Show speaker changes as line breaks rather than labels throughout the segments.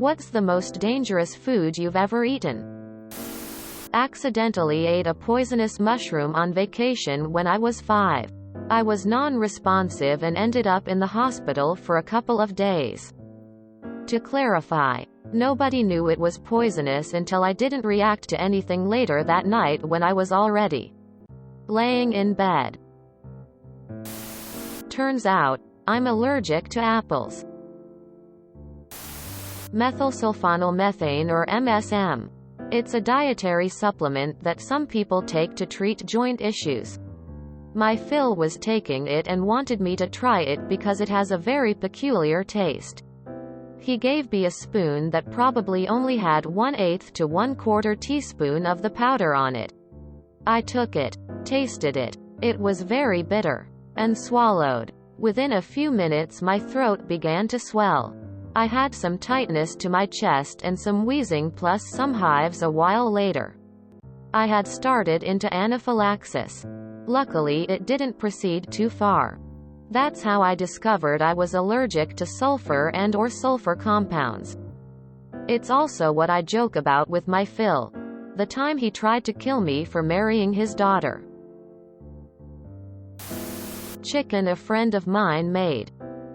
What's the most dangerous food you've ever eaten? Accidentally ate a poisonous mushroom on vacation when I was 5. I was non-responsive and ended up in the hospital for a couple of days. To clarify, nobody knew it was poisonous until I didn't react to anything later that night when I was already laying in bed. Turns out, I'm allergic to apples. Methylsulfonylmethane or MSM. It's a dietary supplement that some people take to treat joint issues. My Phil was taking it and wanted me to try it because it has a very peculiar taste. He gave me a spoon that probably only had 1/8 to 1/4 teaspoon of the powder on it. I took it, tasted it. It was very bitter, and swallowed. Within a few minutes my throat began to swell. I had some tightness to my chest and some wheezing plus some hives a while later. I had started into anaphylaxis. Luckily it didn't proceed too far. That's how I discovered I was allergic to sulfur and/or sulfur compounds. It's also what I joke about with my Phil. The time he tried to kill me for marrying his daughter. Chicken a friend of mine made.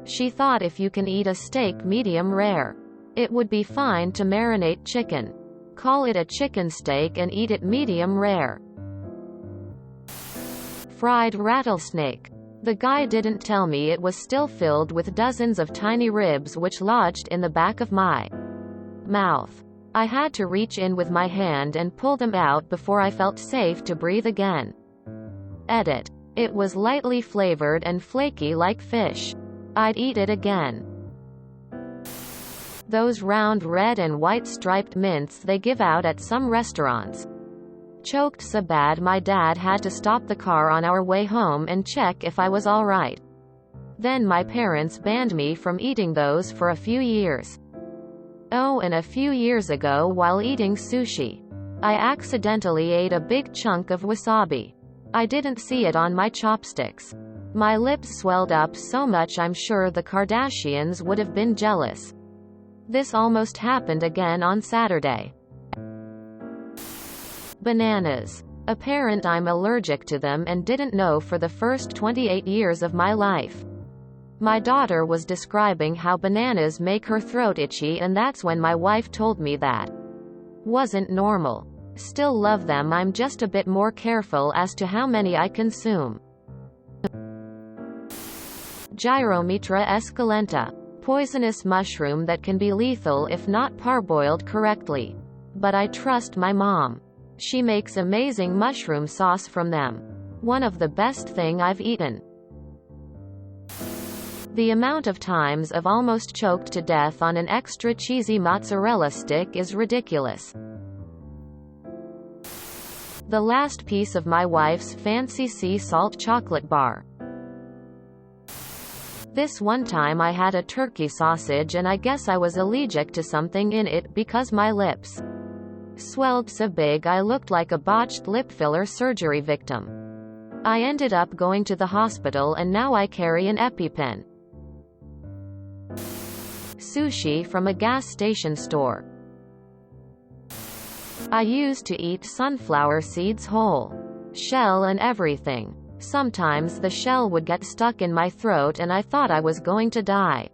She thought if you can eat a steak medium rare, it would be fine to marinate chicken. Call it a chicken steak and eat it medium rare. Fried rattlesnake. The guy didn't tell me it was still filled with dozens of tiny ribs which lodged in the back of my mouth. I had to reach in with my hand and pull them out before I felt safe to breathe again. Edit. It was lightly flavored and flaky like fish. I'd eat it again. Those round red and white striped mints they give out at some restaurants. Choked so bad my dad had to stop the car on our way home and check if I was alright. Then my parents banned me from eating those for a few years. Oh, and a few years ago while eating sushi, I accidentally ate a big chunk of wasabi. I didn't see it on my chopsticks. My lips swelled up so much I'm sure the Kardashians would have been jealous. This almost happened again on Saturday. Bananas. Apparent I'm allergic to them and didn't know for the first 28 years of my life. My daughter was describing how bananas make her throat itchy and that's when my wife told me that wasn't normal. Still love them, I'm just a bit more careful as to how many I consume. Gyromitra esculenta. Poisonous mushroom that can be lethal if not parboiled correctly. But I trust my mom. She makes amazing mushroom sauce from them. One of the best thing I've eaten. The amount of times I've almost choked to death on an extra cheesy mozzarella stick is ridiculous. The last piece of my wife's fancy sea salt chocolate bar. This one time I had a turkey sausage and I guess I was allergic to something in it because my lips swelled so big I looked like a botched lip filler surgery victim. I ended up going to the hospital and now I carry an EpiPen. Sushi from a gas station store. I used to eat sunflower seeds whole, shell and everything. Sometimes the shell would get stuck in my throat and I thought I was going to die.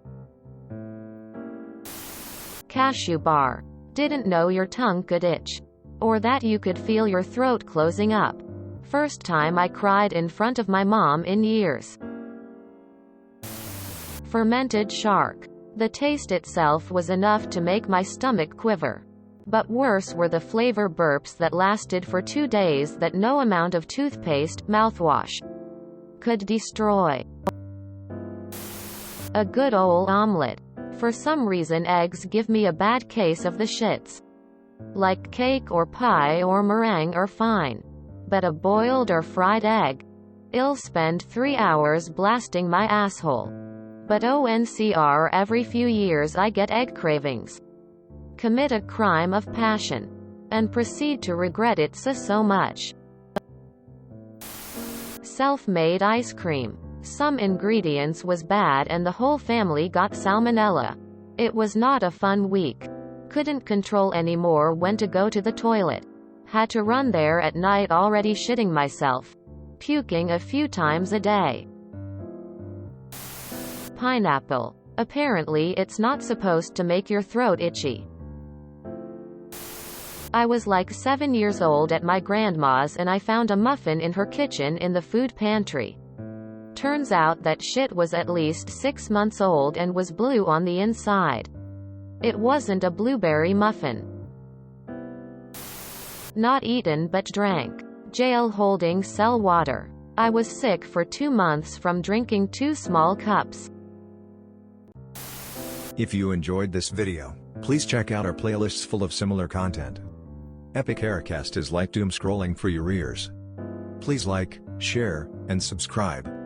Cashew bar. Didn't know your tongue could itch. Or that you could feel your throat closing up. First time I cried in front of my mom in years. Fermented shark. The taste itself was enough to make my stomach quiver. But worse were the flavor burps that lasted for 2 days that no amount of toothpaste, mouthwash, could destroy. A good old omelet. For some reason eggs give me a bad case of the shits. Like cake or pie or meringue are fine. But a boiled or fried egg? I'll spend 3 hours blasting my asshole. But ONCR every few years I get egg cravings. Commit a crime of passion. And proceed to regret it so much. Self-made ice cream. Some ingredients was bad and the whole family got salmonella. It was not a fun week. Couldn't control anymore when to go to the toilet. Had to run there at night already shitting myself. Puking a few times a day. Pineapple. Apparently it's not supposed to make your throat itchy. I was like 7 years old at my grandma's and I found a muffin in her kitchen in the food pantry. Turns out that shit was at least 6 months old and was blue on the inside. It wasn't a blueberry muffin. Not eaten but drank. Jail holding cell water. I was sick for 2 months from drinking 2 small cups.
If you enjoyed this video, please check out our playlists full of similar content. Epic Aircast is like doom scrolling for your ears. Please like, share, and subscribe.